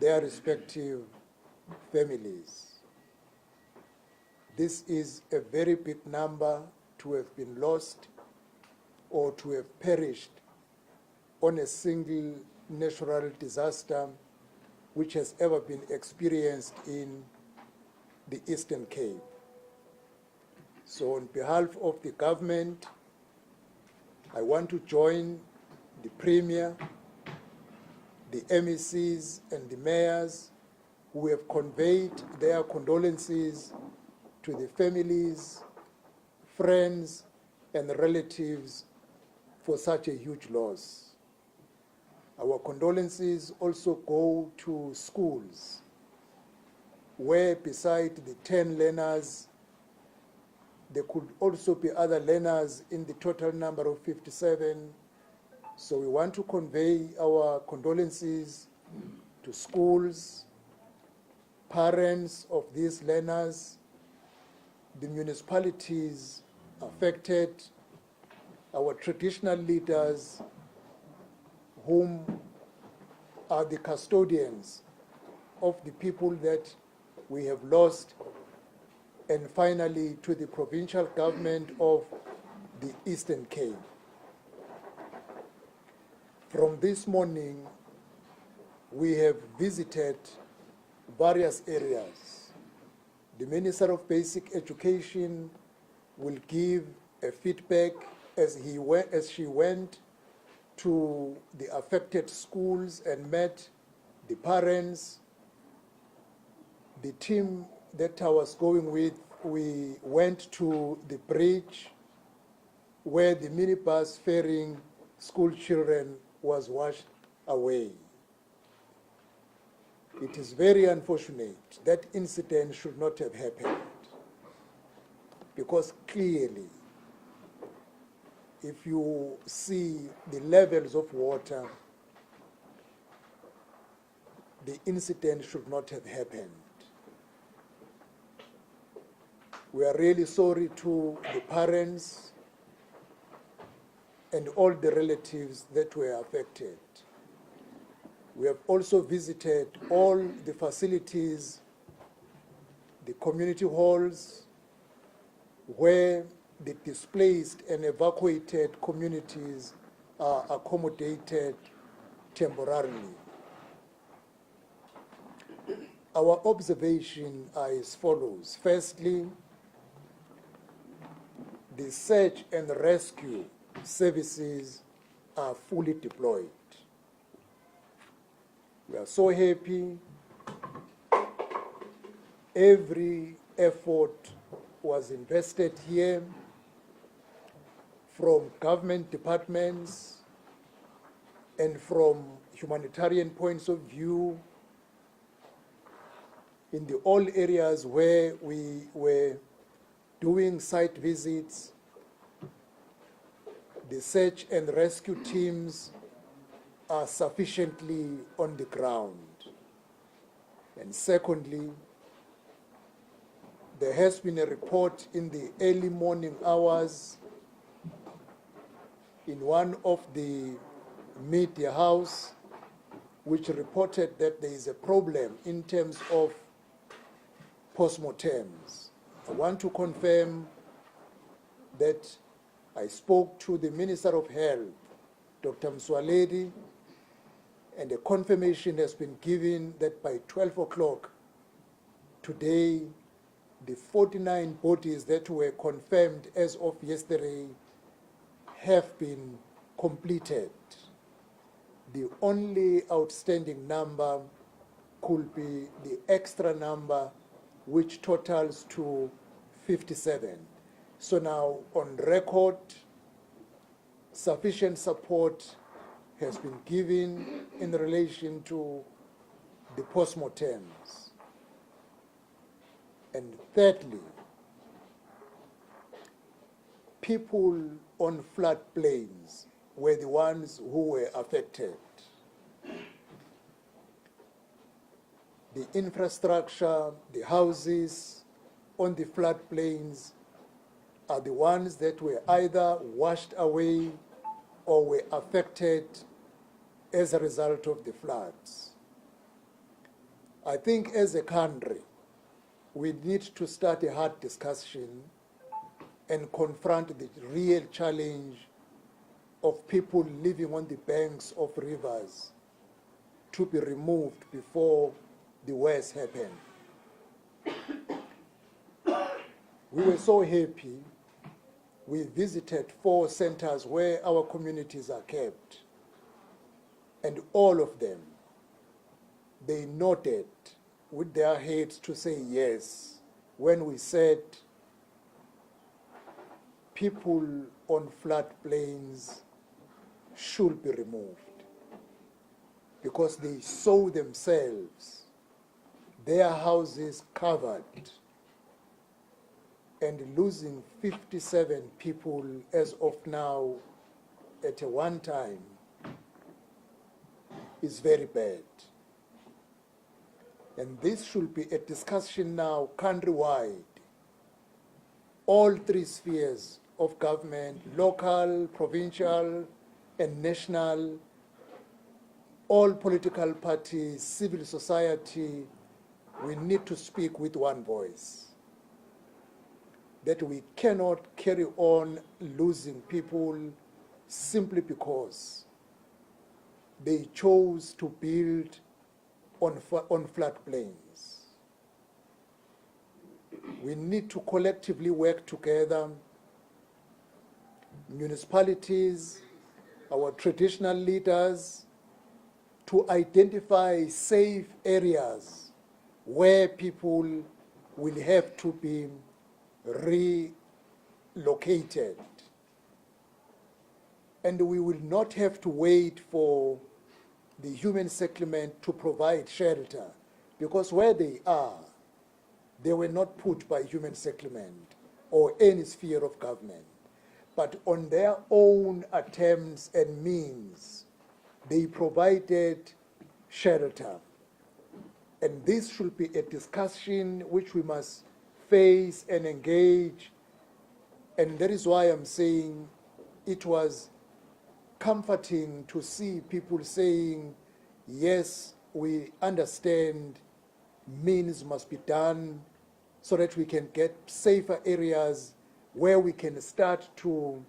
their respective families. This is a very big number to have been lost or to have perished on a single natural disaster which has ever been experienced in the Eastern Cape. So on behalf of the government, I want to join the Premier, the MECs and the mayors who have conveyed their condolences to the families, friends, and relatives for such a huge loss. Our condolences also go to schools, where beside the 10 learners, there could also be other learners in the total number of 57. So we want to convey our condolences to schools, parents of these learners, the municipalities affected, our traditional leaders, whom are the custodians of the people that we have lost, and finally to the provincial government of the Eastern Cape. From this morning, we have visited various areas. The Minister of Basic Education will give a feedback as she went to the affected schools and met the parents. The team that I was going with, we went to the bridge where the minibus ferrying school children was washed away. It is very unfortunate. That incident should not have happened, because clearly, if you see the levels of water, the incident should not have happened. We are really sorry to the parents and all the relatives that were affected. We have also visited all the facilities, the community halls, where the displaced and evacuated communities are accommodated temporarily. Our observations are as follows. Firstly, the search and rescue services are fully deployed. We are so happy. Every effort was invested here from government departments and from humanitarian points of view in the all areas where we were doing site visits. The search and rescue teams are sufficiently on the ground. And secondly, there has been a report in the early morning hours in one of the media house which reported that there is a problem in terms of postmortems. I want to confirm that I spoke to the Minister of Health, Dr. Mswaledi, and a confirmation has been given that by 12 o'clock today, the 49 bodies that were confirmed as of yesterday have been completed. The only outstanding number could be the extra number, which totals to 57. So now, on record, sufficient support has been given in relation to the postmortems. And thirdly, people on floodplains were the ones who were affected. The infrastructure, the houses on the floodplains are the ones that were either washed away or were affected as a result of the floods. I think as a country, we need to start a hard discussion and confront the real challenge of people living on the banks of rivers to be removed before the worst happened. We were so happy. We visited 4 centers where our communities are kept, and all of them, they nodded with their heads to say yes when we said people on floodplains should be removed because they saw themselves, their houses covered, and losing 57 people as of now at one time is very bad. And this should be a discussion now countrywide. All 3 spheres of government, local, provincial, and national, all political parties, civil society, we need to speak with one voice. That we cannot carry on losing people simply because they chose to build on floodplains. We need to collectively work together, municipalities, our traditional leaders, to identify safe areas where people will have to be relocated. And we will not have to wait for the human settlement to provide shelter, because where they are, they were not put by human settlement or any sphere of government, but on their own attempts and means, they provided shelter. And this should be a discussion which we must face and engage. And that is why I'm saying it was comforting to see people saying, yes, we understand means must be done so that we can get safer areas where we can start to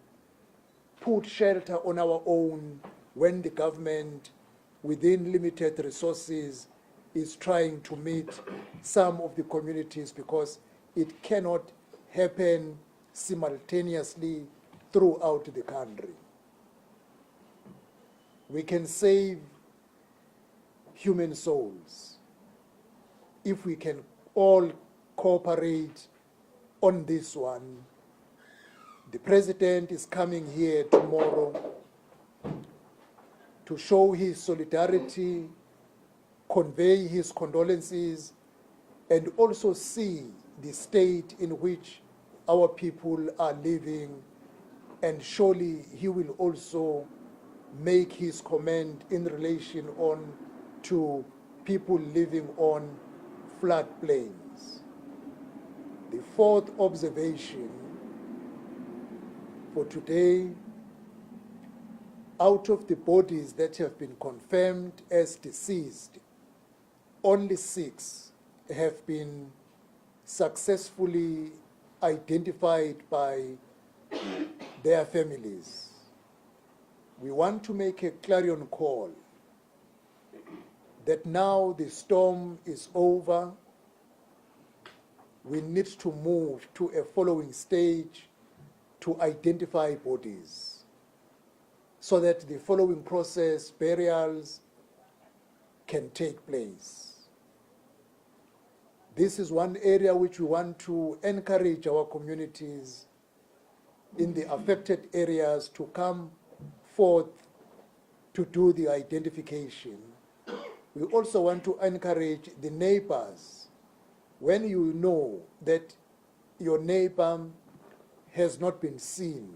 put shelter on our own when the government, within limited resources, is trying to meet some of the communities, because it cannot happen simultaneously throughout the country. We can save human souls if we can all cooperate on this one. The president is coming here tomorrow to show his solidarity, convey his condolences, and also see the state in which our people are living. And surely he will also make his comment in relation on to people living on floodplains. The 4th observation for today, out of the bodies that have been confirmed as deceased, only 6 have been successfully identified by their families. We want to make a clarion call that now the storm is over. We need to move to a following stage to identify bodies so that the following process, burials, can take place. This is one area which we want to encourage our communities in the affected areas to come forth to do the identification. We also want to encourage the neighbors. When you know that your neighbor has not been seen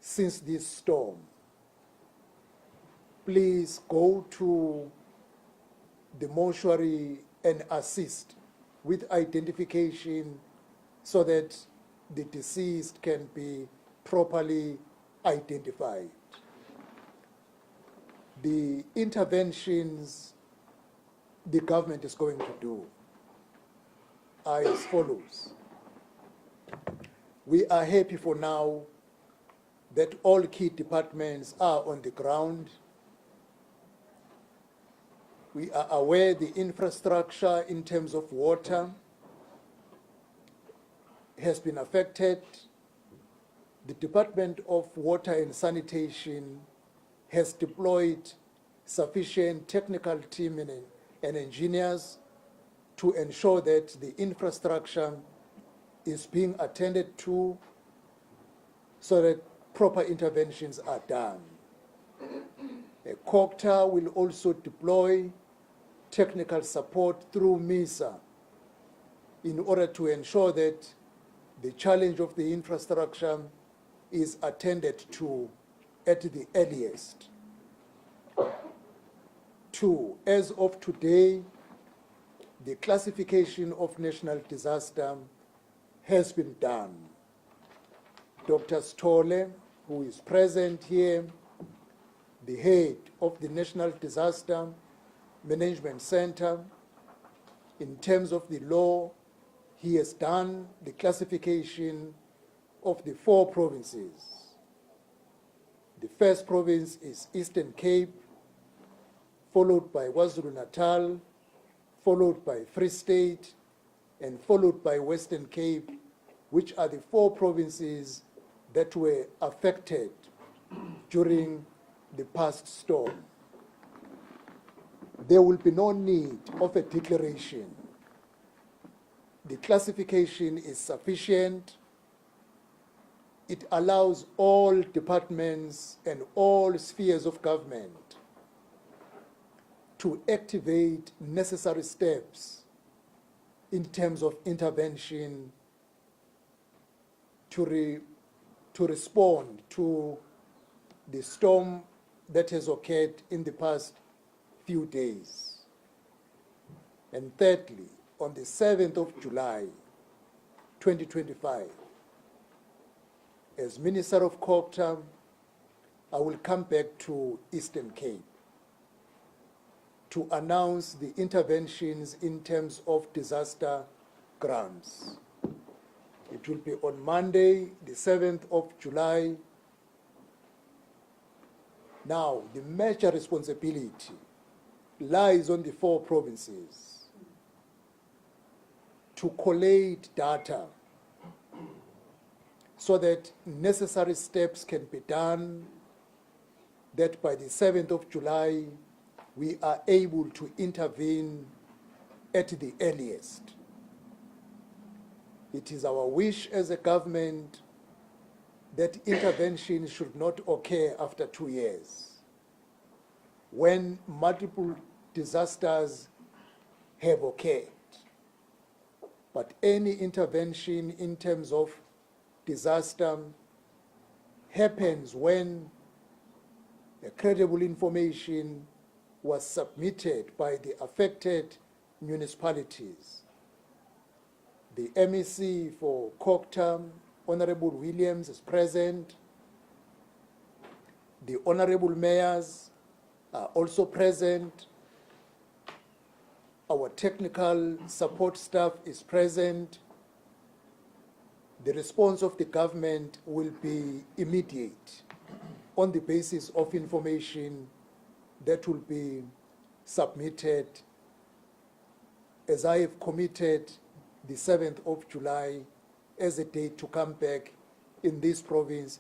since this storm, please go to the mortuary and assist with identification so that the deceased can be properly identified. The interventions the government is going to do are as follows. We are happy for now that all key departments are on the ground. We are aware the infrastructure in terms of water has been affected. The Department of Water and Sanitation has deployed sufficient technical team and engineers to ensure that the infrastructure is being attended to so that proper interventions are done. Cogta will also deploy technical support through MISA in order to ensure that the challenge of the infrastructure is attended to at the earliest. 2, as of today, the classification of national disaster has been done. Dr. Stolle, who is present here, the head of the National Disaster Management Center, in terms of the law, he has done the classification of the 4 provinces. The first province is Eastern Cape, followed by KwaZulu-Natal, followed by Free State, and followed by Western Cape, which are the 4 provinces that were affected during the past storm. There will be no need of a declaration. The classification is sufficient. It allows all departments and all spheres of government to activate necessary steps in terms of intervention to respond to the storm that has occurred in the past few days. And thirdly, on the 7th of July, 2025, as Minister of Cogta, I will come back to Eastern Cape to announce the interventions in terms of disaster grants. It will be on Monday, the 7th of July. Now, the major responsibility lies on the 4 provinces to collate data so that necessary steps can be done, that by the 7th of July, we are able to intervene at the earliest. It is our wish as a government that intervention should not occur after 2 years, when multiple disasters have occurred. But any intervention in terms of disaster happens when a credible information was submitted by the affected municipalities. The MEC for Cogta, Honorable Williams, is present. The Honorable Mayors are also present. Our technical support staff is present. The response of the government will be immediate on the basis of information that will be submitted, as I have committed the 7th of July as a date to come back in this province.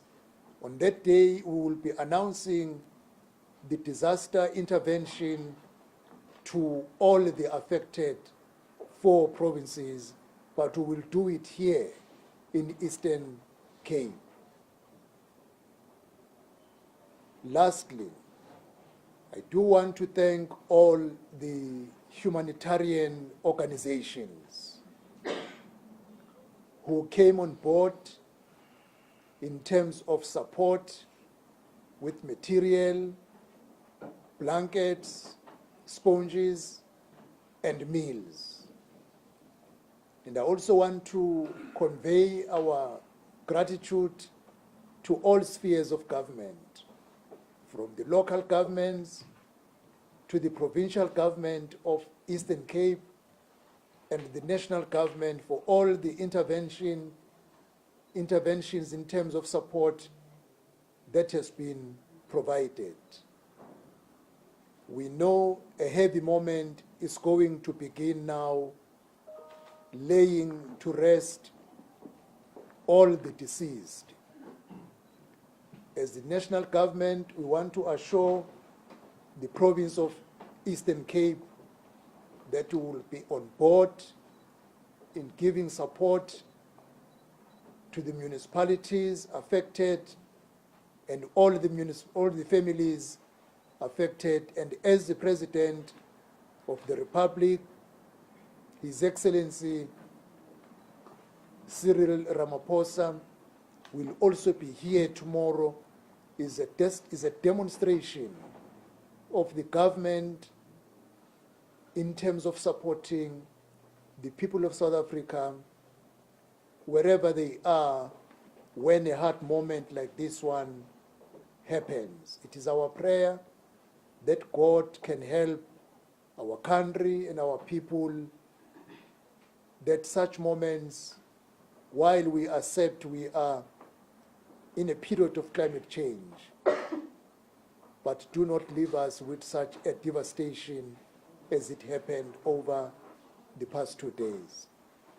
On that day, we will be announcing the disaster intervention to all the affected 4 provinces, but we will do it here in Eastern Cape. Lastly, I do want to thank all the humanitarian organizations who came on board in terms of support with material, blankets, sponges, and meals. And I also want to convey our gratitude to all spheres of government, from the local governments to the provincial government of Eastern Cape and the national government for all the interventions in terms of support that has been provided. We know a heavy moment is going to begin now, laying to rest all the deceased. As the national government, we want to assure the province of Eastern Cape that we will be on board in giving support to the municipalities affected and all the families affected. And as the President of the Republic, His Excellency Cyril Ramaphosa, will also be here tomorrow, is a demonstration of the government in terms of supporting the people of South Africa wherever they are when a hard moment like this one happens. It is our prayer that God can help our country and our people, that such moments, while we accept we are in a period of climate change, but do not leave us with such a devastation as it happened over the past 2 days.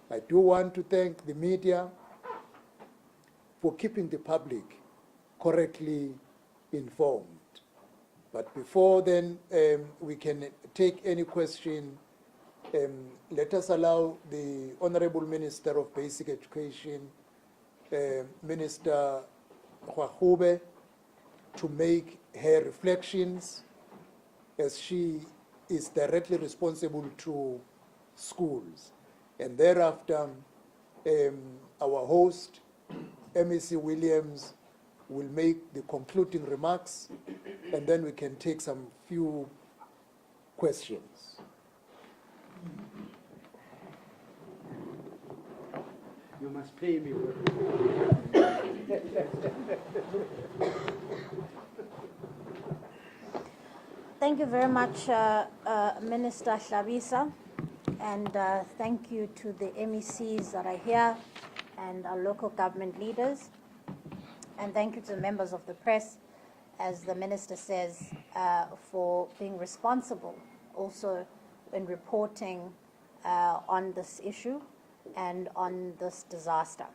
I do want to thank the media for keeping the public correctly informed. But before then, we can take any question. Let us allow the Honorable Minister of Basic Education, Minister Hwahube, to make her reflections, as she is directly responsible to schools. And thereafter, our host, MEC Williams, will make the concluding remarks, and then we can take some few questions. You must pay me. Thank you very much, Minister Hlabisa, and thank you to the MECs that are here and our local government leaders, and thank you to the members of the press, as the Minister says, for being responsible also in reporting on this issue and on this disaster.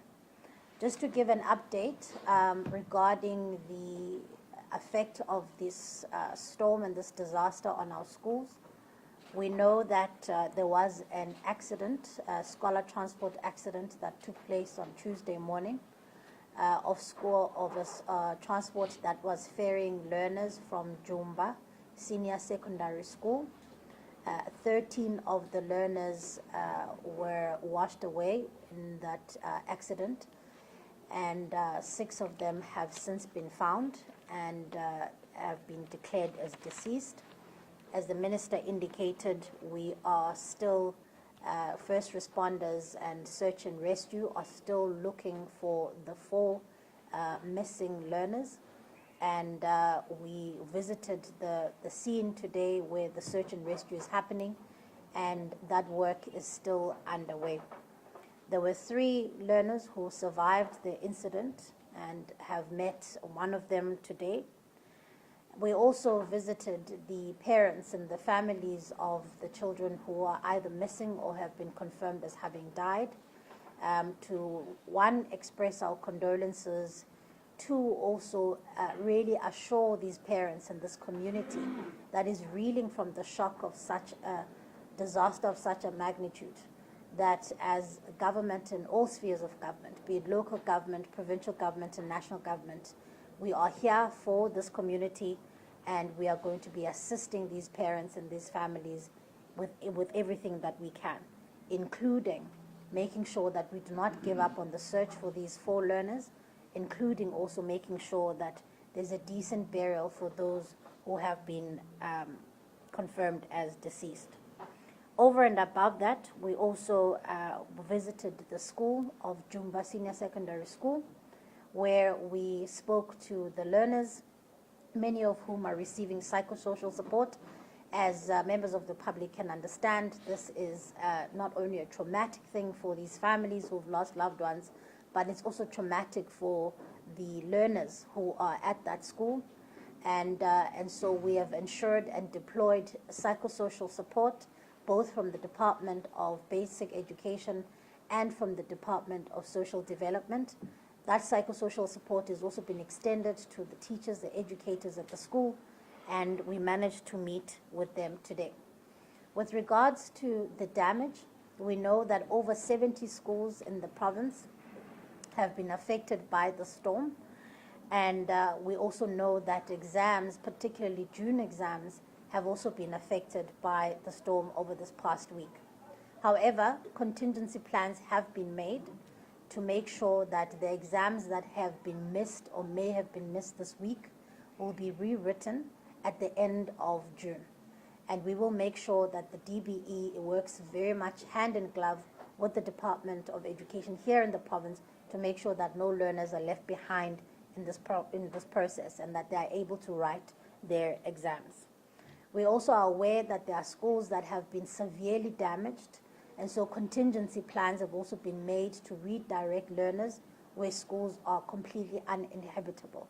Just to give an update regarding the effect of this storm and this disaster on our schools, we know that there was an accident, a scholar transport accident that took place on Tuesday morning of a transport that was ferrying learners from Jumba Senior Secondary School. 13 of the learners were washed away in that accident, and 6 of them have since been found and have been declared as deceased. As the Minister indicated, we are still, first responders and search and rescue are still looking for the 4 missing learners. And we visited the scene today where the search and rescue is happening, and that work is still underway. There were 3 learners who survived the incident and have met one of them today. We also visited the parents and the families of the children who are either missing or have been confirmed as having died, to, 1, express our condolences, 2, also really assure these parents and this community that is reeling from the shock of such a disaster of such a magnitude, that as government in all spheres of government, be it local government, provincial government, and national government, we are here for this community, and we are going to be assisting these parents and these families with everything that we can, including making sure that we do not give up on the search for these 4 learners, including also making sure that there's a decent burial for those who have been confirmed as deceased. Over and above that, we also visited the school of Jumba Senior Secondary School, where we spoke to the learners, many of whom are receiving psychosocial support, As members of the public can understand, this is not only a traumatic thing for these families who've lost loved ones, but it's also traumatic for the learners who are at that school. And so we have ensured and deployed psychosocial support, both from the Department of Basic Education and from the Department of Social Development. That psychosocial support has also been extended to the teachers, the educators at the school, and we managed to meet with them today. With regards to the damage, we know that over 70 schools in the province have been affected by the storm, and we also know that exams, particularly June exams, have also been affected by the storm over this past week. However, contingency plans have been made to make sure that the exams that have been missed or may have been missed this week will be rewritten at the end of June. And we will make sure that the DBE works very much hand in glove with the Department of Education here in the province to make sure that no learners are left behind in this process and that they are able to write their exams. We also are aware that there are schools that have been severely damaged, and so contingency plans have also been made to redirect learners where schools are completely uninhabitable.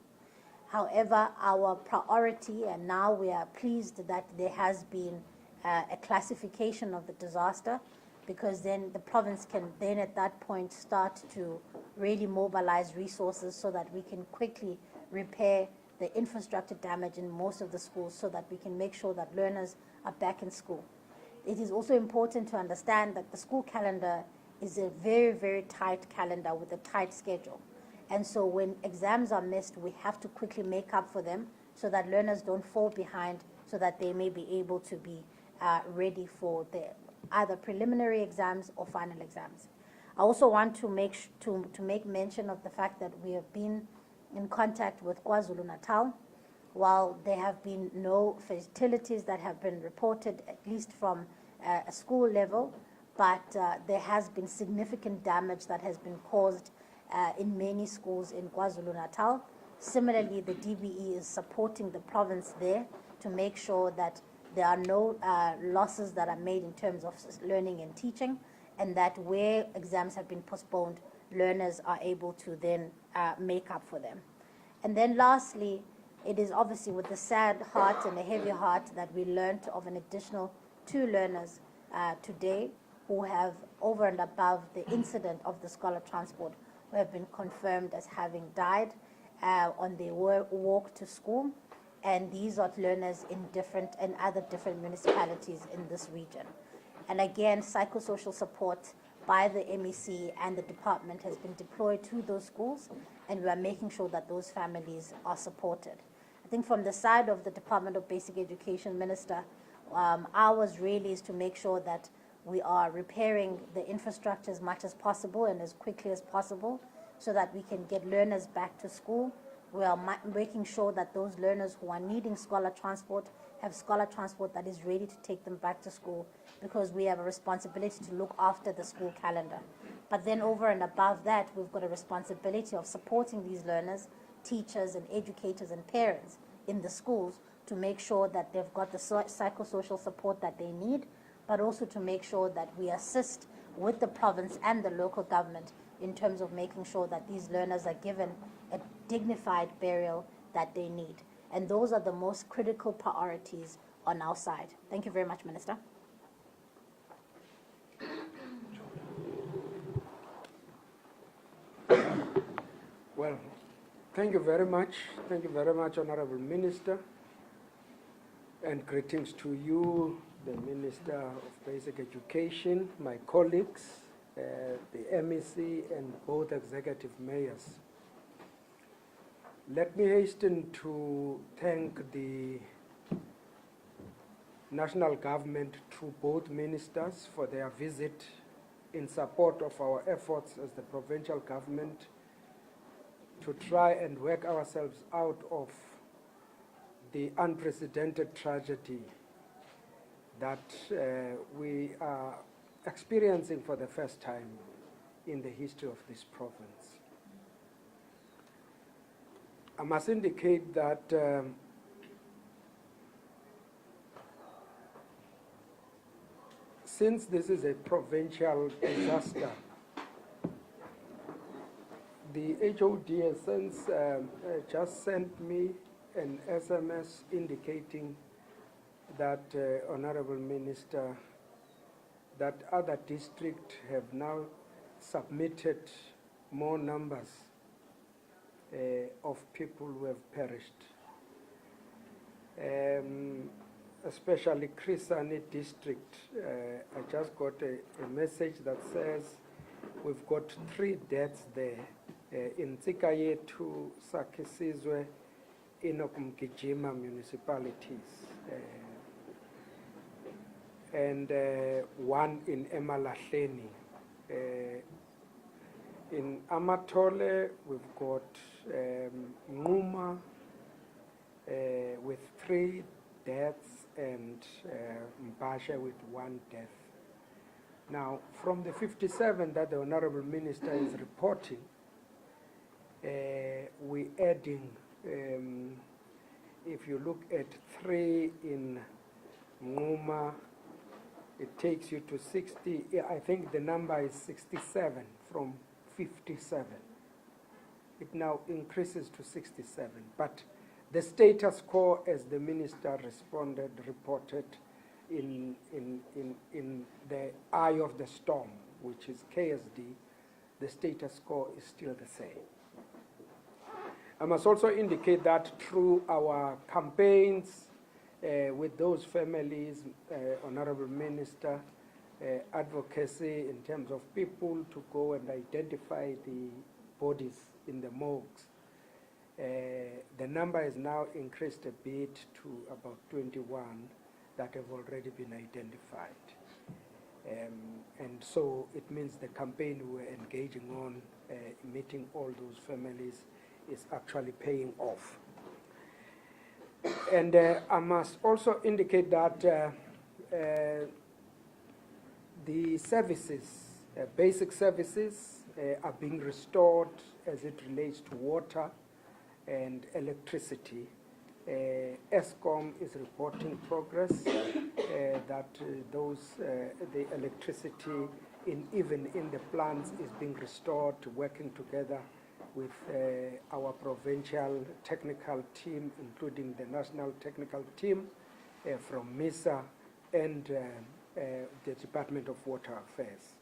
However, our priority, and now we are pleased that there has been a classification of the disaster, because then the province can then at that point start to really mobilize resources so that we can quickly repair the infrastructure damage in most of the schools so that we can make sure that learners are back in school. It is also important to understand that the school calendar is a very, very tight calendar with a tight schedule. And so when exams are missed, we have to quickly make up for them so that learners don't fall behind, so that they may be able to be ready for their either preliminary exams or final exams. I also want to make mention of the fact that we have been in contact with KwaZulu-Natal. While there have been no fatalities that have been reported, at least from a school level, but there has been significant damage that has been caused in many schools in KwaZulu-Natal. Similarly, the DBE is supporting the province there to make sure that there are no losses that are made in terms of learning and teaching, and that where exams have been postponed, learners are able to then make up for them. And then lastly, it is obviously with a sad heart and a heavy heart that we learned of an additional 2 learners today who have, over and above the incident of the scholar transport, who have been confirmed as having died on their walk to school. And these are learners in different and other different municipalities in this region. And again, psychosocial support by the MEC and the department has been deployed to those schools, and we are making sure that those families are supported. I think from the side of the Department of Basic Education, Minister, ours really is to make sure that we are repairing the infrastructure as much as possible and as quickly as possible so that we can get learners back to school. We are making sure that those learners who are needing scholar transport have scholar transport that is ready to take them back to school, because we have a responsibility to look after the school calendar. But then over and above that, we've got a responsibility of supporting these learners, teachers and educators and parents in the schools to make sure that they've got the psychosocial support that they need, but also to make sure that we assist with the province and the local government in terms of making sure that these learners are given a dignified burial that they need. And those are the most critical priorities on our side. Thank you very much, Minister. Well, thank you very much. Thank you very much, Honorable Minister. And greetings to you, the Minister of Basic Education, my colleagues, the MEC, and both executive mayors. Let me hasten to thank the national government through both ministers for their visit in support of our efforts as the provincial government to try and work ourselves out of the unprecedented tragedy that we are experiencing for the first time in the history of this province. I must indicate that since this is a provincial disaster, the HOD has since just sent me an SMS indicating that, Honorable Minister, that other districts have now submitted more numbers of people who have perished. Especially Krisani district, I just got a message that says we've got 3 deaths there in Tsikayetu, Sakisizwe, Inokumkijima municipalities, and 1 in Emalahleni. In Amatole, we've got Nguma with 3 deaths and Mpasha with 1 death. Now, from the 57 that the Honorable Minister is reporting, we're adding, if you look at 3 in Nguma, it takes you to 60, I think the number is 67 from 57. It now increases to 67, but the status quo, as the minister reported in the eye of the storm, which is KSD, the status quo is still the same. I must also indicate that through our campaigns with those families, Honorable Minister, advocacy in terms of people to go and identify the bodies in the morgues, the number has now increased a bit to about 21 that have already been identified. And so it means the campaign we're engaging on, meeting all those families, is actually paying off. And I must also indicate that the services, basic services, are being restored as it relates to water and electricity. ESCOM is reporting progress that the electricity even in the plants is being restored, working together with our provincial technical team, including the national technical team from MISA and the Department of Water Affairs.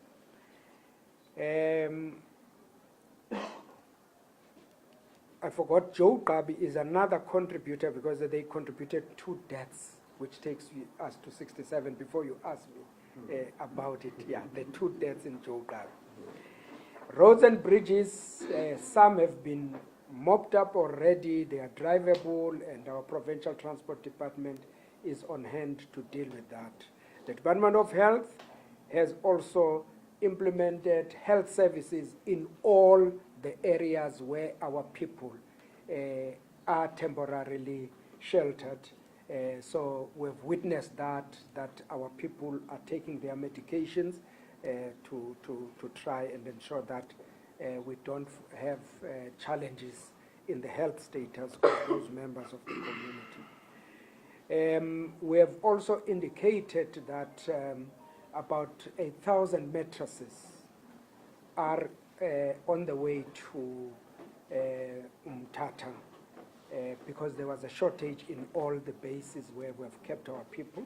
I forgot, Joe Gabi is another contributor because they contributed 2 deaths, which takes us to 67 before you ask me about it. Yeah, the 2 deaths in Joe Gabi. Roads and bridges, some have been mopped up already, they are drivable, and our Provincial Transport Department is on hand to deal with that. The Department of Health has also implemented health services in all the areas where our people are temporarily sheltered. So we've witnessed that our people are taking their medications to try and ensure that we don't have challenges in the health status of those members of the community. We have also indicated that about 1,000 mattresses are on the way to Umtata because there was a shortage in all the bases where we have kept our people.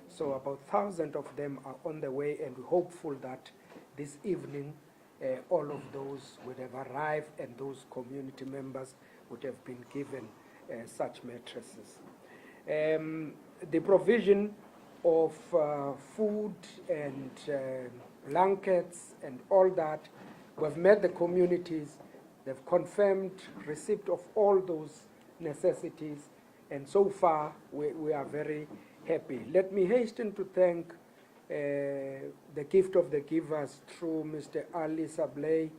So about 1,000 of them are on the way, and we're hopeful that this evening all of those would have arrived and those community members would have been given such mattresses. The provision of food and blankets and all that, we've met the communities, they've confirmed receipt of all those necessities, and so far we are very happy. Let me hasten to thank the gift of the givers through Mr. Ali Sabley,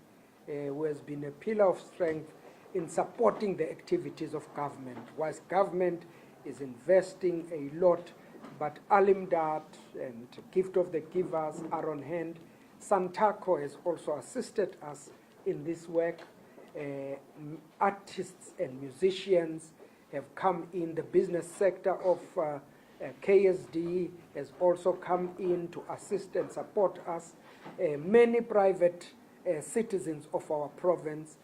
who has been a pillar of strength in supporting the activities of government. Whilst government is investing a lot, but Alimdat and gift of the givers are on hand. Santaco has also assisted us in this work. Artists and musicians have come in. The business sector of KSD has also come in to assist and support us. Many private citizens of our province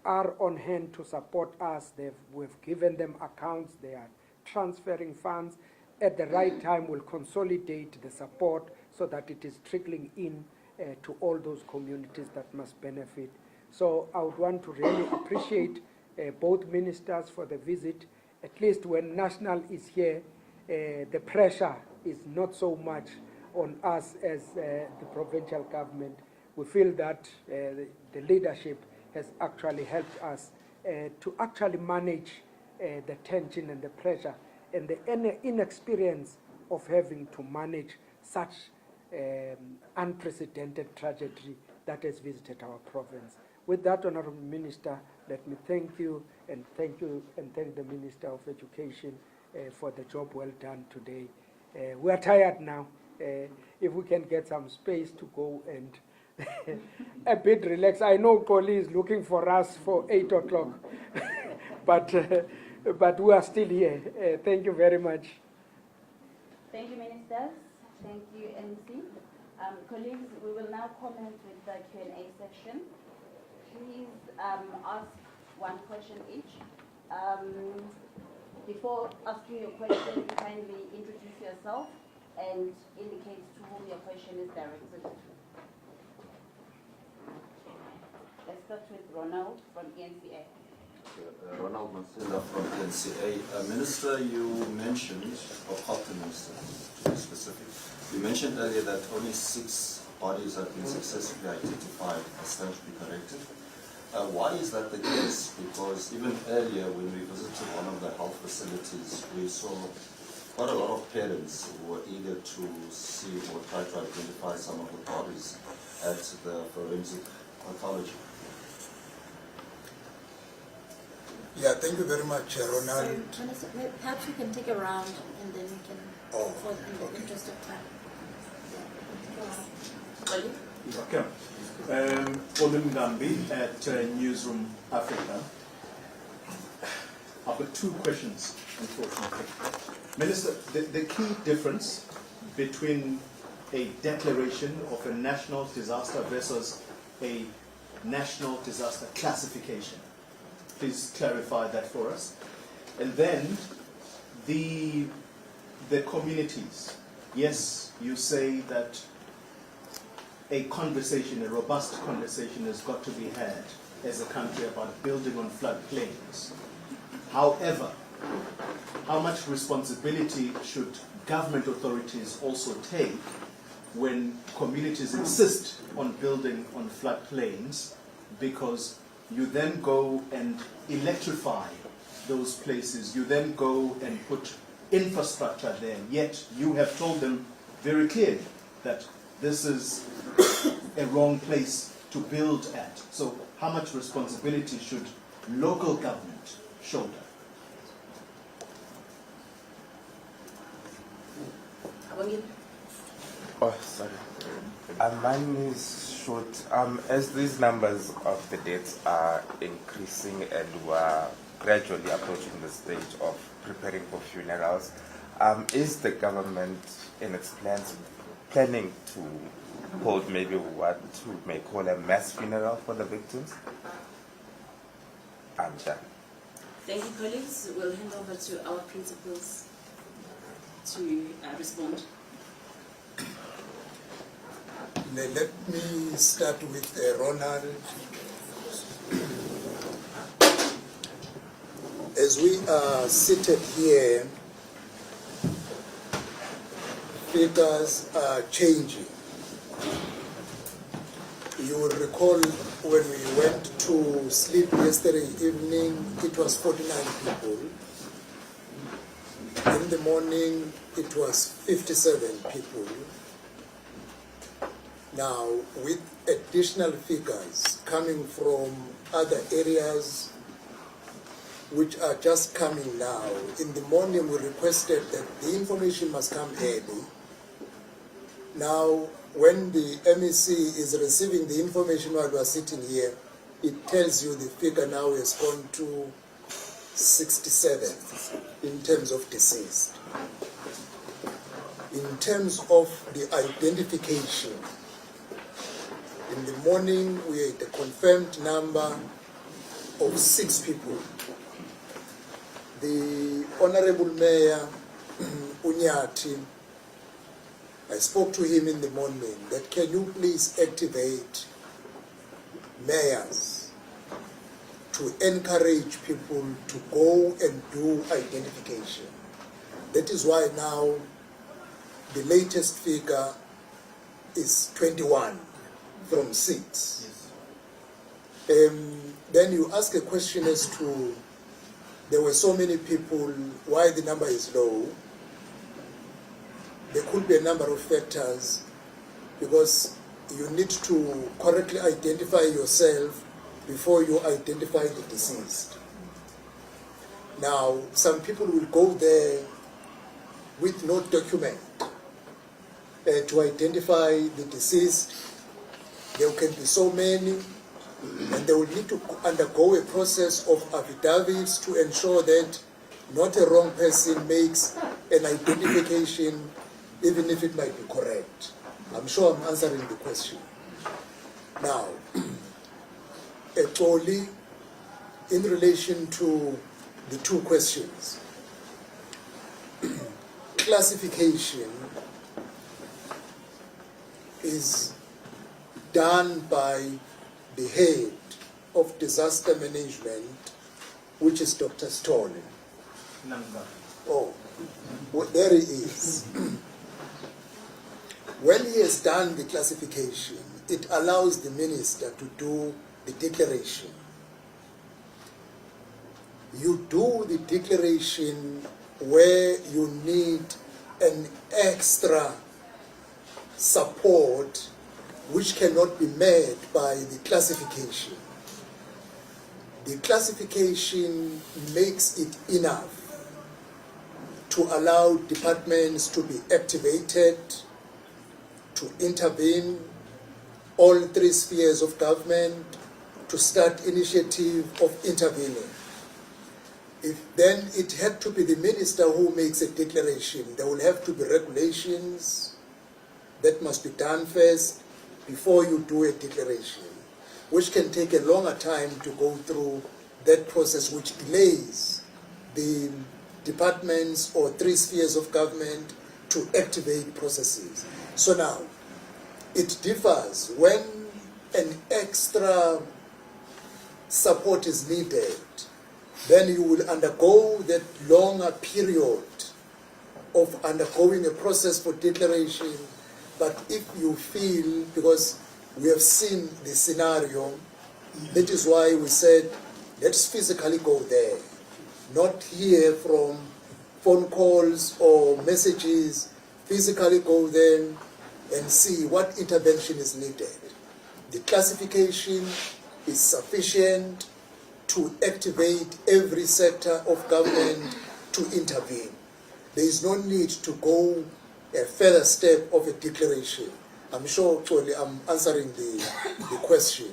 are on hand to support us. We've given them accounts, they are transferring funds. At the right time, we'll consolidate the support so that it is trickling in to all those communities that must benefit. So I would want to really appreciate both ministers for the visit. At least when National is here, the pressure is not so much on us as the provincial government. We feel that the leadership has actually helped us to actually manage the tension and the pressure and the inexperience of having to manage such unprecedented tragedy that has visited our province. With that, Honourable Minister, let me thank you and thank the Minister of Education for the job well done today. We are tired now. If we can get some space to go and a bit relax. I know Koli is looking for us for 8 o'clock, but we are still here. Thank you very much. Thank you, Ministers. Thank you, MC. Colleagues, we will now comment with the Q&A section. Please ask one question each. Before asking your question, kindly introduce yourself and indicate to whom your question is directed. Let's start with Ronald from ENCA. Ronald Mathila from ENCA. Minister, you mentioned, or Cogta Minister to be specific, you mentioned earlier that only 6 bodies have been successfully identified as stand to be corrected. Why is that the case? Because even earlier when we visited one of the health facilities, we saw quite a lot of parents who were eager to see or try to identify some of the bodies at the forensic pathology. Yeah, thank you very much, Ronald. So, perhaps we can take a round and then we can, in the interest of time. Okay. Olum Gambi at Newsroom Africa. I've got 2 questions, unfortunately. Minister, the key difference between a declaration of a national disaster versus a national disaster classification. Please clarify that for us. And then the communities. Yes, you say that a robust conversation has got to be had as a country about building on floodplains. However, how much responsibility should government authorities also take when communities insist on building on floodplains, because you then go and electrify those places, you then go and put infrastructure there, yet you have told them very clearly that this is a wrong place to build at. So how much responsibility should local government shoulder? Oh, sorry. Mine is short. As these numbers of the deaths are increasing and we're gradually approaching the stage of preparing for funerals, is the government in its plans planning to hold maybe what we may call a mass funeral for the victims? I'm done. Thank you, colleagues. We'll hand over to our principals to respond. Let me start with Ronald. As we are seated here, figures are changing. You will recall when we went to sleep yesterday evening, it was 49 people. In the morning, it was 57 people. Now, with additional figures coming from other areas which are just coming now, in the morning we requested that the information must come early. Now, when the MEC is receiving the information while we are sitting here, it tells you the figure now has gone to 67 in terms of deceased. In terms of the identification, in the morning we had a confirmed number of 6 people. The Honorable Mayor, Unyati, I spoke to him in the morning that can you please activate mayors to encourage people to go and do identification. That is why now the latest figure is 21 from 6. Then you ask a question as to there were so many people, why the number is low. There could be a number of factors because you need to correctly identify yourself before you identify the deceased. Now, some people will go there with no document to identify the deceased. There can be so many, and they will need to undergo a process of affidavits to ensure that not a wrong person makes an identification, even if it might be correct. I'm sure I'm answering the question. Now, actually, in relation to the 2 questions, classification is done by the head of disaster management, which is Dr. Stone. Oh, well, there he is. When he has done the classification, it allows the minister to do the declaration. You do the declaration where you need an extra support which cannot be made by the classification. The classification makes it enough to allow departments to be activated, to intervene, all 3 spheres of government to start initiative of intervening. If then it had to be the minister who makes a declaration, there will have to be regulations that must be done first before you do a declaration, which can take a longer time to go through that process, which delays the departments or 3 spheres of government to activate processes. So now, it differs when an extra support is needed, then you will undergo that longer period of undergoing a process for declaration. But if you feel, because we have seen the scenario, that is why we said, let's physically go there, not hear from phone calls or messages, physically go there and see what intervention is needed. The classification is sufficient to activate every sector of government to intervene. There is no need to go a further step of a declaration. I'm sure actually I'm answering the question.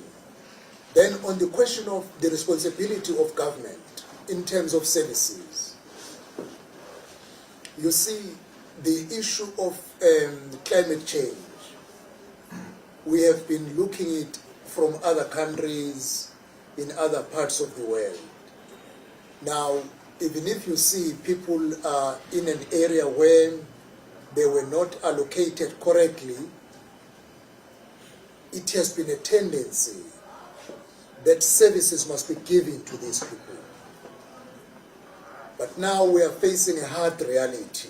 Then on the question of the responsibility of government in terms of services, you see the issue of climate change. We have been looking at it from other countries in other parts of the world. Now, even if you see people are in an area where they were not allocated correctly, it has been a tendency that services must be given to these people. But now we are facing a hard reality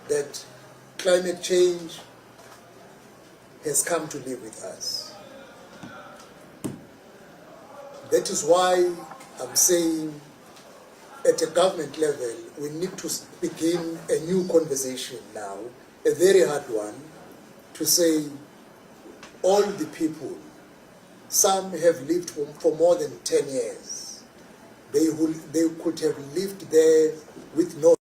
that climate change has come to live with us. That is why I'm saying at a government level, we need to begin a new conversation now, a very hard one, to say all the people, some have lived for more than 10 years. They could have lived there with no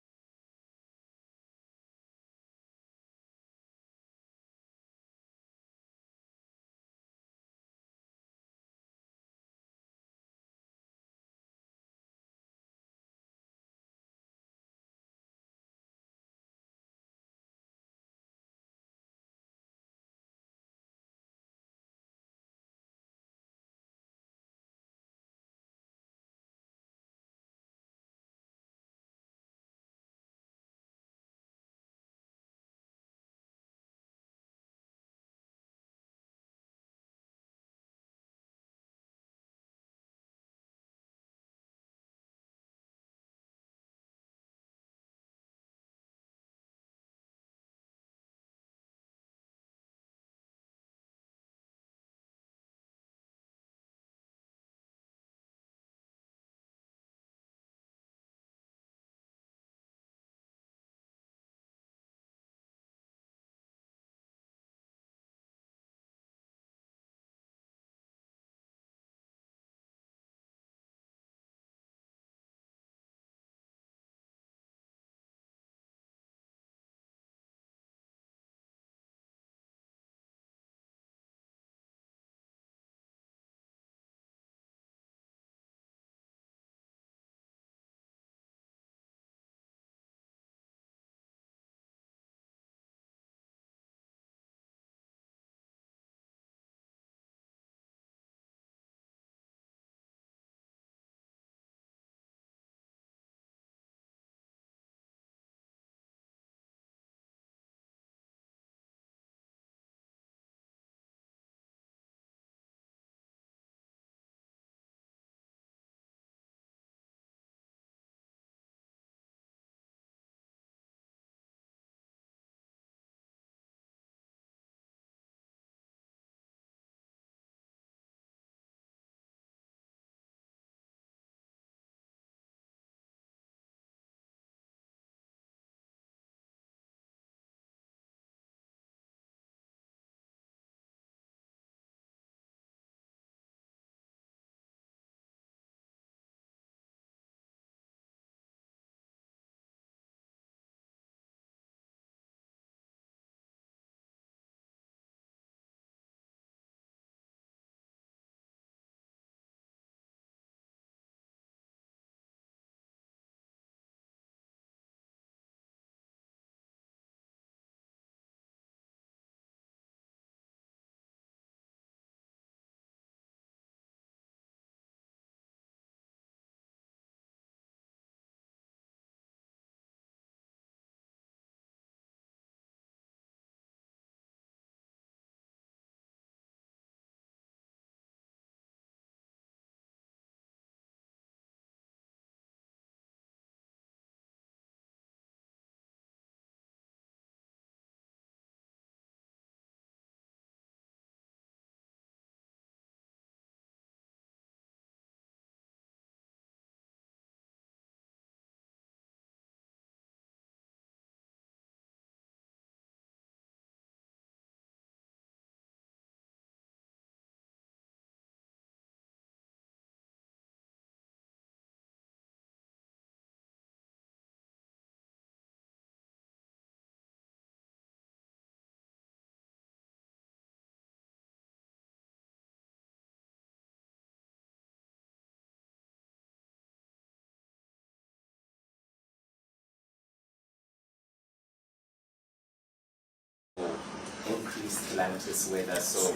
increased calamitous weather. So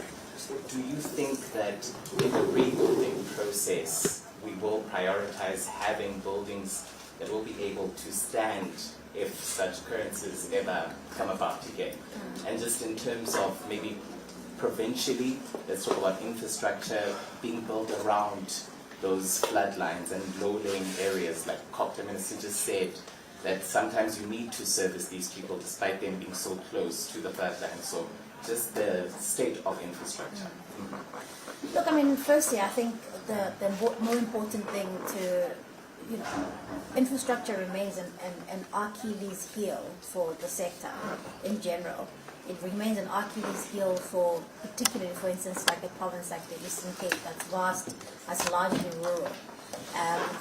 do you think that in the rebuilding process, we will prioritize having buildings that will be able to stand if such occurrences ever come about again? And just in terms of maybe provincially, let's talk about infrastructure being built around those floodlines and low-lying areas, like Cogta Minister just said, that sometimes you need to service these people despite them being so close to the floodline. So just the state of infrastructure. Look, I mean, firstly, I think the more important thing to, infrastructure remains an Achilles heel for the sector in general. It remains an Achilles heel for, particularly, for instance, like a province like the Eastern Cape, that's vast, that's largely rural.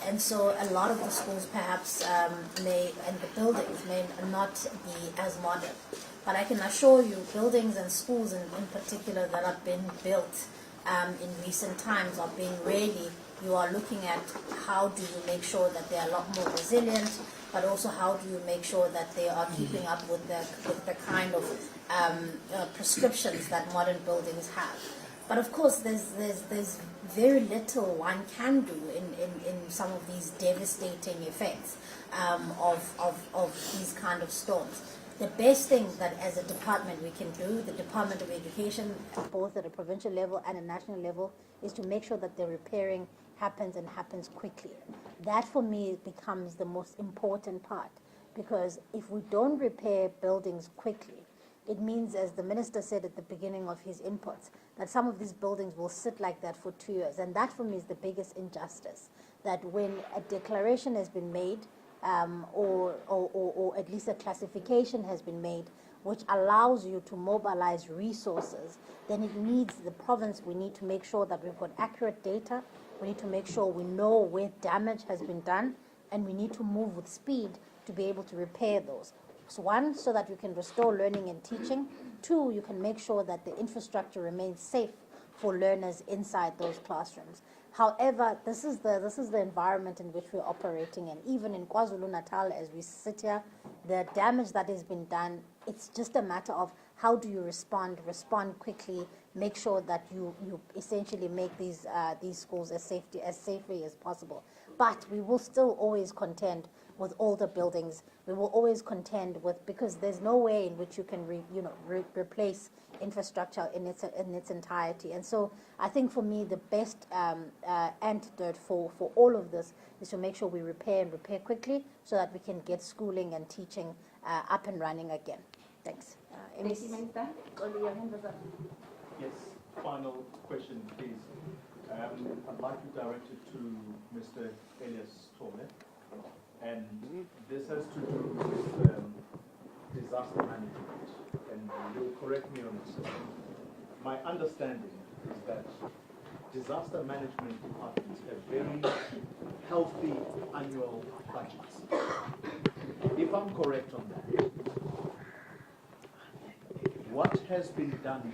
And so a lot of the schools perhaps and the buildings may not be as modern. But I can assure you, buildings and schools in particular that have been built in recent times are being really, you are looking at how do you make sure that they are a lot more resilient, but also how do you make sure that they are keeping up with the kind of prescriptions that modern buildings have. But of course, there's very little one can do in some of these devastating effects of these kind of storms. The best thing that as a department we can do, the Department of Education, both at a provincial level and a national level, is to make sure that the repairing happens and happens quickly. That for me becomes the most important part, because if we don't repair buildings quickly, it means, as the minister said at the beginning of his inputs, that some of these buildings will sit like that for 2 years. And that for me is the biggest injustice, that when a declaration has been made, or at least a classification has been made, which allows you to mobilize resources, then it needs the province, we need to make sure that we've got accurate data, we need to make sure we know where damage has been done, and we need to move with speed to be able to repair those. So one, so that you can restore learning and teaching. Two, you can make sure that the infrastructure remains safe for learners inside those classrooms. However, this is the environment in which we're operating in. Even in KwaZulu-Natal, as we sit here, the damage that has been done, it's just a matter of how do you respond quickly, make sure that you essentially make these schools as safely as possible. But we will still always contend with older buildings. We will always contend with, because there's no way in which you can replace infrastructure in its entirety. And so I think for me the best antidote for all of this is to make sure we repair quickly, so that we can get schooling and teaching up and running again. Thanks. Thank you, Minister. Oli, your hand was up. Yes, final question, please. I'd like to direct it to Mr. Elias Tole. And this has to do with disaster management. And you'll correct me on this. My understanding is that disaster management departments have very healthy annual budgets. If I'm correct on that, what has been done?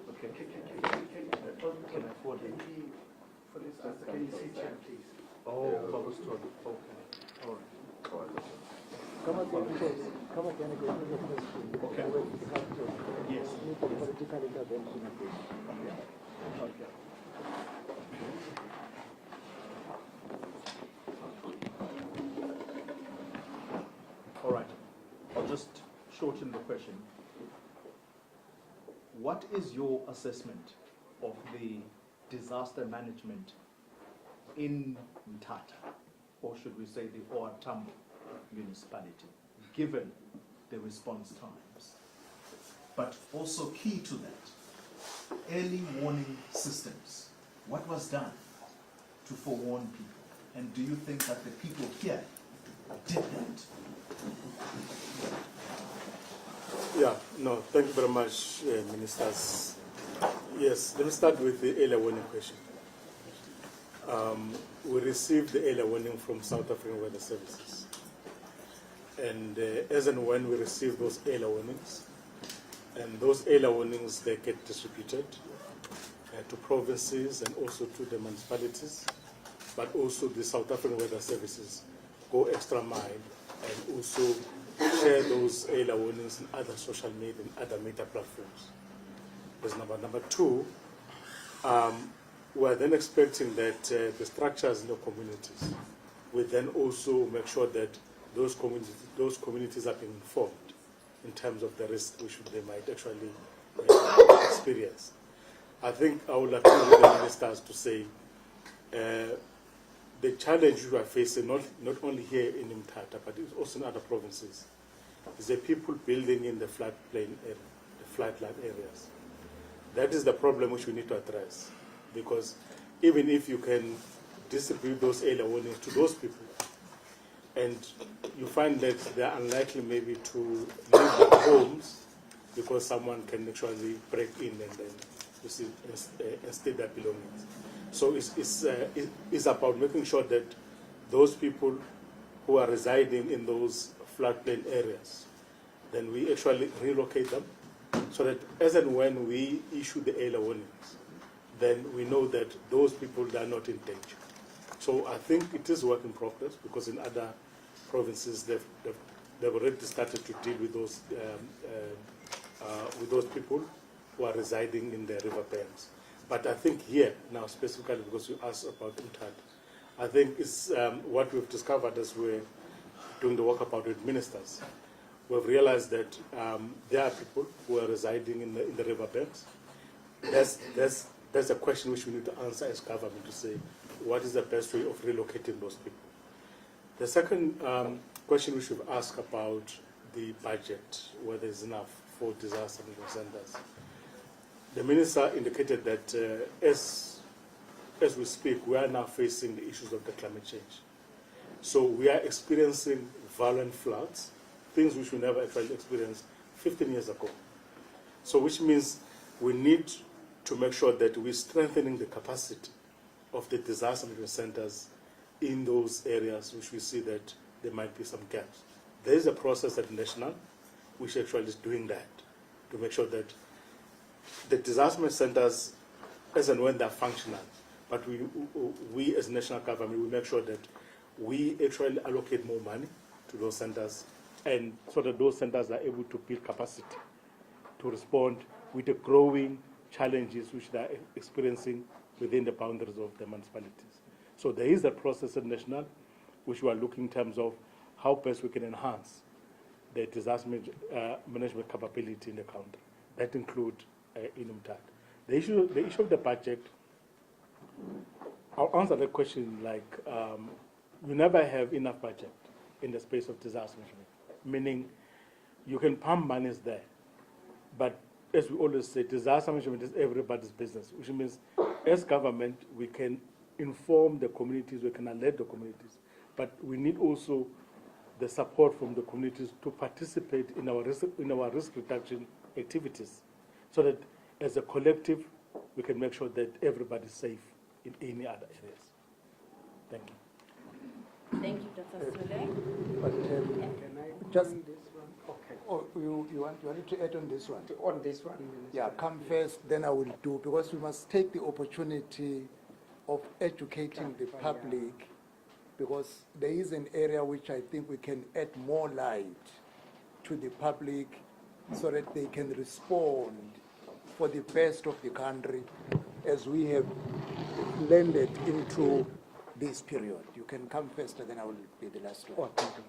Okay. Can I afford it? For this, can you see chair, please? Oh, cobblestone. Okay. All right. Come again with your question. Okay. Yes. Political intervention. Okay. All right. I'll just shorten the question. What is your assessment of the disaster management in Mthatha, or should we say the OR Tambo municipality, given the response times? But also key to that, early warning systems. What was done to forewarn people? And do you think that the people here did that? Yeah, no, thank you very much, ministers. Yes, let me start with the early warning question. We received the early warning from South African Weather Services. And as and when we receive those early warnings, and those early warnings, they get distributed to provinces and also to the municipalities, but also the South African Weather Services go extra mile and also share those early warnings in other social media and other media platforms. That's number two. We're then expecting that the structures in the communities will then also make sure that those communities are being informed in terms of the risk which they might actually experience. I think I would appeal to the ministers to say the challenge we are facing, not only here in Mthatha, but it's also in other provinces, is the people building in the floodplain area, the floodline areas. That is the problem which we need to address, because even if you can distribute those early warnings to those people, and you find that they are unlikely maybe to leave their homes because someone can actually break in and then you see and steal their belongings. So it's about making sure that those people who are residing in those floodplain areas, then we actually relocate them, so that as and when we issue the early warnings, then we know that those people are not in danger. So I think it is work in progress, because in other provinces they've already started to deal with those people who are residing in the river banks. But I think here now specifically, because you asked about Mthatha, I think it's what we've discovered as we're doing the work about with ministers. We've realized that there are people who are residing in the river banks. That's a question which we need to answer as government, to say what is the best way of relocating those people. The second question we should ask about the budget, whether it's enough for disaster relief centers. The minister indicated that as we speak, we are now facing the issues of the climate change. So we are experiencing violent floods, things which we never actually experienced 15 years ago. So which means we need to make sure that we're strengthening the capacity of the disaster management centers in those areas which we see that there might be some gaps. There is a process at national which actually is doing that, to make sure that the disaster management centers, as and when they're functional, but we as national government, we make sure that we actually allocate more money to those centers, and so that those centers are able to build capacity to respond with the growing challenges which they are experiencing within the boundaries of the municipalities. So there is a process at national which we are looking in terms of how best we can enhance the disaster management capability in the country. That includes in Mthatha. The issue of the budget, I'll answer that question like you never have enough budget in the space of disaster management, meaning you can pump monies there, but as we always say, disaster management is everybody's business, which means as government, we can inform the communities, we can alert the communities, but we need also the support from the communities to participate in our risk reduction activities, so that as a collective, we can make sure that everybody's safe in any other areas. Thank you. Thank you, Dr. Sule. But Can I just, comment this one? Okay. oh, you wanted to add on this one? On this one, Minister. Yeah, come first, then I will do, because we must take the opportunity of educating the public, because there is an area which I think we can add more light to the public so that they can respond for the best of the country as we have landed into this period. You can come first, and then I will be the last one. Oh, thank you.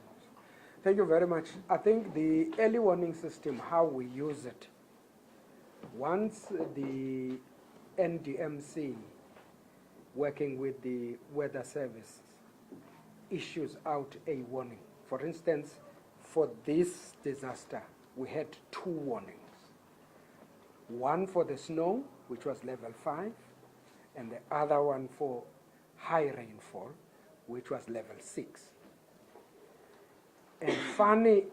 Thank you very much. I think the early warning system, how we use it, once the NDMC, working with the weather service, issues out a warning. For instance, for this disaster, we had 2 warnings. One for the snow, which was level 5, and the other one for high rainfall, which was level 6. And funny,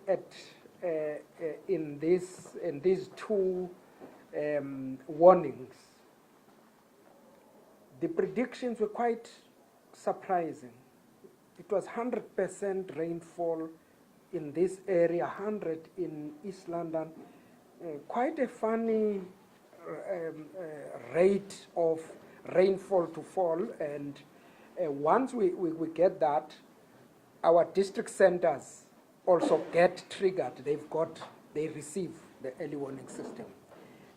in these 2 warnings, the predictions were quite surprising. It was 100% rainfall in this area, 100 in East London. Quite a funny rate of rainfall to fall, and once we get that, our district centers also get triggered. They receive the early warning system.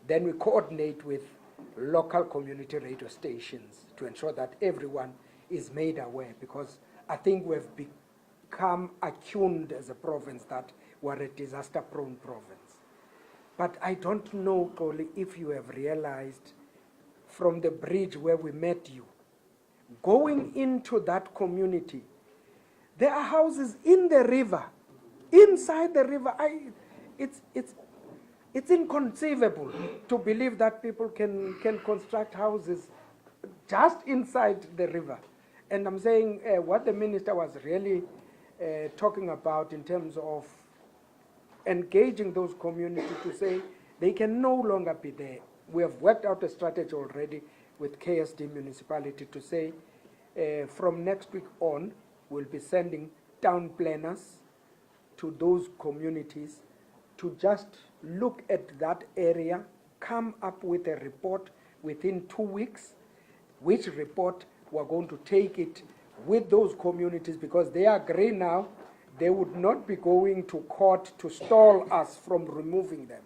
Then we coordinate with local community radio stations to ensure that everyone is made aware, because I think we've become attuned as a province that we're a disaster-prone province. But I don't know, Koli, if you have realized from the bridge where we met you, going into that community, there are houses in the river, inside the river. It's inconceivable to believe that people can construct houses just inside the river. And I'm saying what the minister was really talking about in terms of engaging those communities to say they can no longer be there. We have worked out a strategy already with KSD municipality to say from next week on, we'll be sending town planners to those communities to just look at that area, come up with a report within 2 weeks, which report we're going to take it with those communities, because they agree now they would not be going to court to stall us from removing them.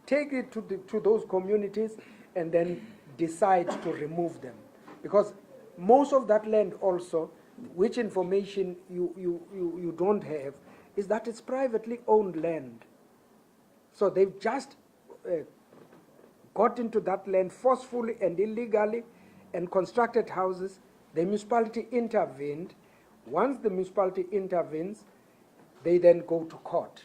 Take it to those communities and then decide to remove them. Because most of that land also, which information you don't have, is that it's privately owned land. So they've just got into that land forcefully and illegally and constructed houses. The municipality intervened. Once the municipality intervenes, they then go to court.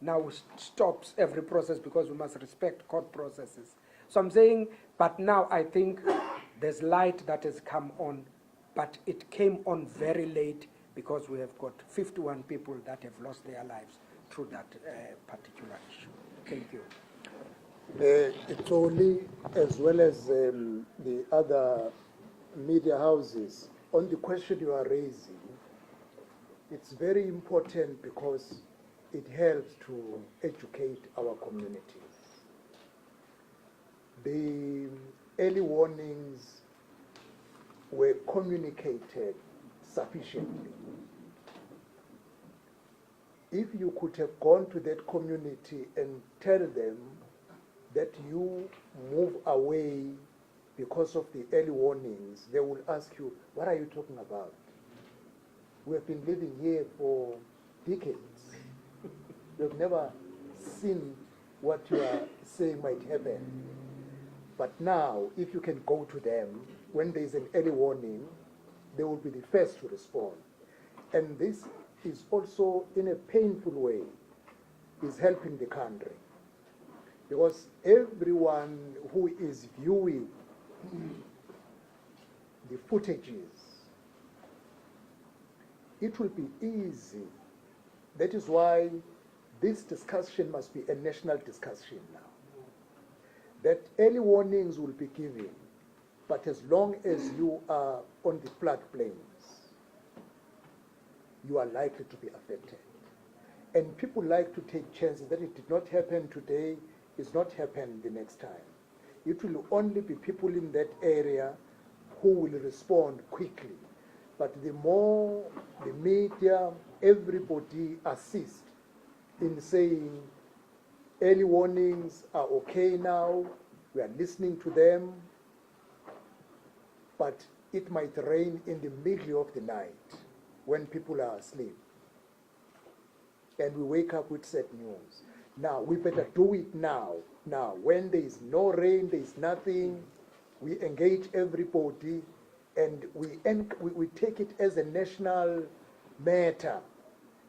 Now it stops every process because we must respect court processes. So I'm saying, but now I think there's light that has come on, but it came on very late because we have got 51 people that have lost their lives through that particular issue. Thank you. It's only, as well as the other media houses, on the question you are raising, it's very important because it helps to educate our communities. The early warnings were communicated sufficiently. If you could have gone to that community and tell them that you move away because of the early warnings, they will ask you, what are you talking about? We have been living here for decades. We've never seen what you are saying might happen. But now, if you can go to them, when there is an early warning, they will be the first to respond. And this is also, in a painful way, is helping the country. Because everyone who is viewing the footages, it will be easy. That is why this discussion must be a national discussion now. That early warnings will be given, but as long as you are on the floodplains, you are likely to be affected. And people like to take chances that it did not happen today, it's not happen the next time. It will only be people in that area who will respond quickly. But the more the media, everybody assist in saying early warnings are okay now, we are listening to them, but it might rain in the middle of the night when people are asleep. And we wake up with sad news. Now, we better do it now. Now, when there is no rain, there is nothing, we engage everybody and we take it as a national matter.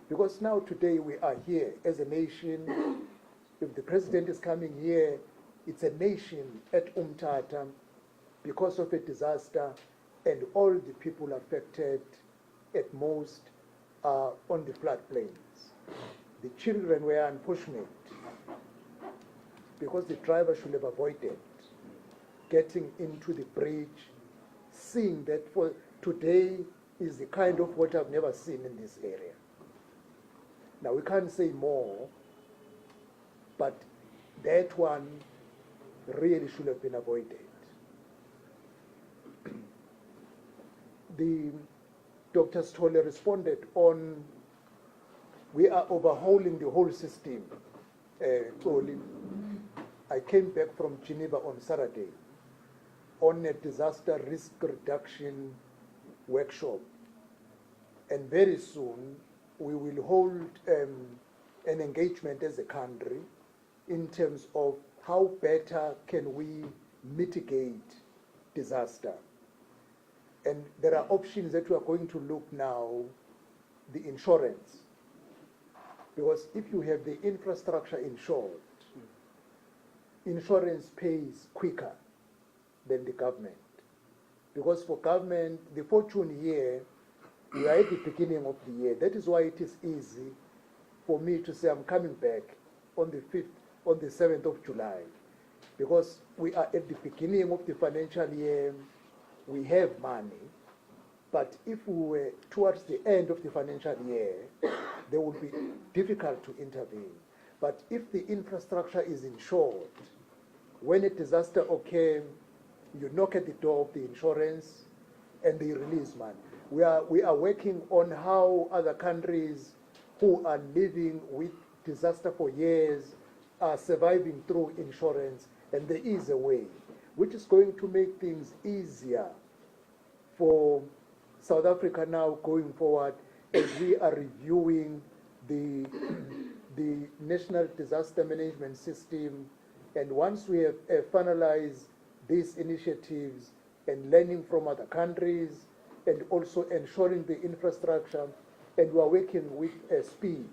Because now today we are here as a nation. If the president is coming here, it's a nation at Umtata because of a disaster, and all the people affected at most are on the floodplains. The children were unfortunate because the driver should have avoided getting into the bridge, seeing that for today is the kind of water I've never seen in this area. Now we can't say more, but that one really should have been avoided. The Dr. Stolle responded on We are overhauling the whole system. I came back from Geneva on Saturday on a disaster risk reduction workshop. And very soon, we will hold an engagement as a country in terms of how better can we mitigate disaster. And there are options that we are going to look now, the insurance. Because if you have the infrastructure insured, insurance pays quicker than the government. Because for government, the fortune year, we are at the beginning of the year. That is why it is easy for me to say I'm coming back on the 5th, on the 7th of July. Because we are at the beginning of the financial year, we have money. But if we were towards the end of the financial year, they would be difficult to intervene. But if the infrastructure is insured, when a disaster occurs, you knock at the door of the insurance and they release money. We are working on how other countries who are living with disaster for years are surviving through insurance, and there is a way which is going to make things easier for South Africa now going forward as we are reviewing the National Disaster Management System. And once we have finalized these initiatives and learning from other countries and also ensuring the infrastructure, and we are working with speed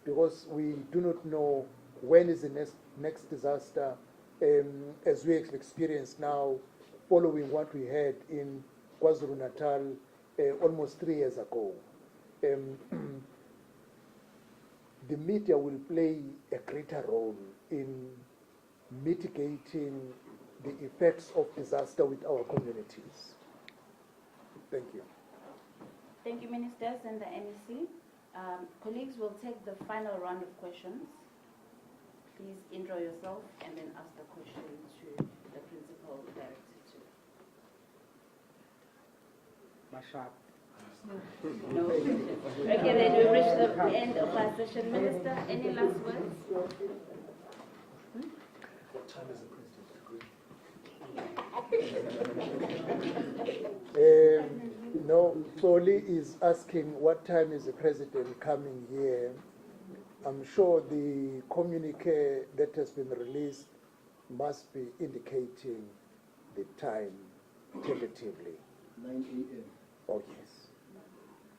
because we do not know when is the next disaster, as we experience now following what we had in KwaZulu-Natal almost 3 years ago. The media will play a greater role in mitigating the effects of disaster with our communities. Thank you. Thank you, Ministers and the MEC. Colleagues will take the final round of questions. Please intro yourself and then ask the question to the principal directed to. Mashab. No. Okay, then we reach the end of our session. Minister, any last words? What time is the No, Soli is asking what time is the president coming here. I'm sure the communique that has been released must be indicating the time tentatively. 9 a.m. Oh, yes.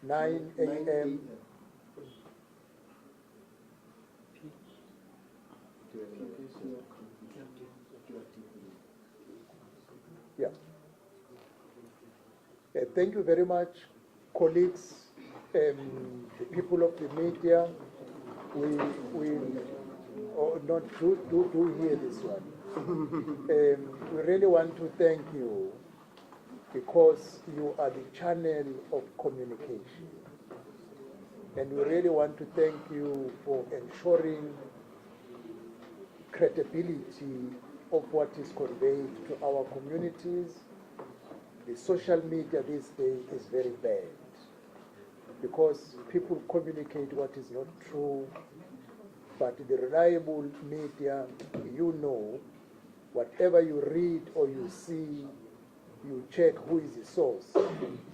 9 a.m. Yeah. Thank you very much, colleagues, the people of the media. We not do hear this one. We really want to thank you because you are the channel of communication. And we really want to thank you for ensuring credibility of what is conveyed to our communities. The social media these days is very bad because people communicate what is not true, but the reliable media, you know, whatever you read or you see, you check who is the source.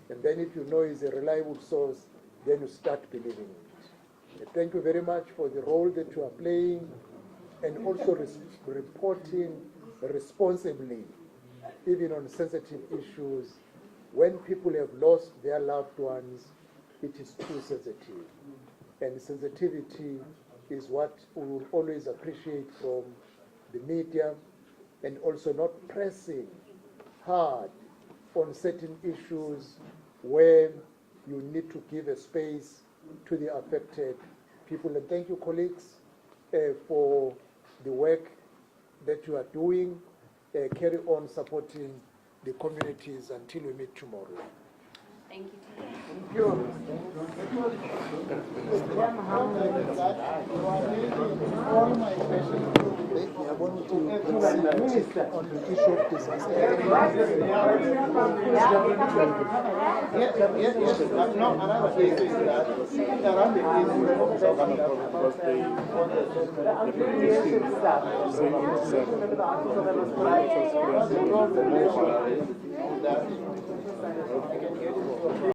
And then if you know it's a reliable source, then you start believing it. Thank you very much for the role that you are playing and also reporting responsibly, even on sensitive issues. When people have lost their loved ones, it is too sensitive. And sensitivity is what we will always appreciate from the media, and also not pressing hard on certain issues where you need to give a space to the affected people. And thank you, colleagues, for the work that you are doing. Carry on supporting the communities until we meet tomorrow. Thank you. Thank you. All my questions. on the issue of disaster. No, another issue is that around the issue of South Africa,